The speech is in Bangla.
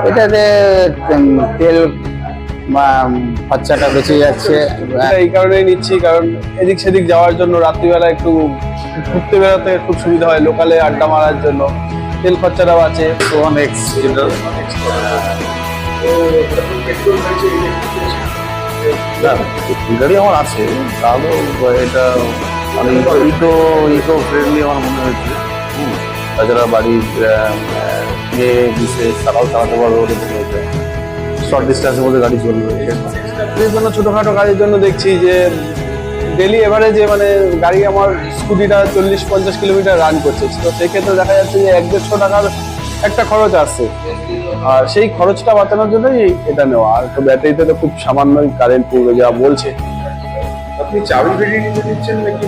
এটাতে তেল খরচাটা বেঁচে যাচ্ছে। এই কারণেই নিচ্ছি, কারণ এদিক সেদিক যাওয়ার জন্য রাত্রিবেলা একটু ঘুরতে বেড়াতে খুব সুবিধা হয়, লোকালে আড্ডা মারার জন্য তেল খরচাটা বাঁচে। অনেক গাড়ি আমার আছে, তাহলেও এটা মানে ইকো ফ্রেন্ডলি আমার মনে হয়েছে। তাছাড়া বাড়ির মেয়ে বিশেষ তারাও চালাতে পারবে বলে মনে হয়েছে। শর্ট ডিস্টেন্সের মধ্যে গাড়ি চলবে। এর জন্য ছোটখাটো কাজের জন্য দেখছি যে ডেলি এভারেজে মানে গাড়ি আমার স্কুটিটা 40-50 কিলোমিটার রান করছে, তো সেক্ষেত্রে দেখা যাচ্ছে যে 100-150 টাকার একটা খরচ আসছে, আর সেই খরচটা বাঁচানোর জন্যই এটা নেওয়া। আর তো ব্যাটারিতে তো খুব সামান্যই কারেন্ট পড়বে যা বলছে। আপনি চাবি ফেরিয়ে নিতে দিচ্ছেন নাকি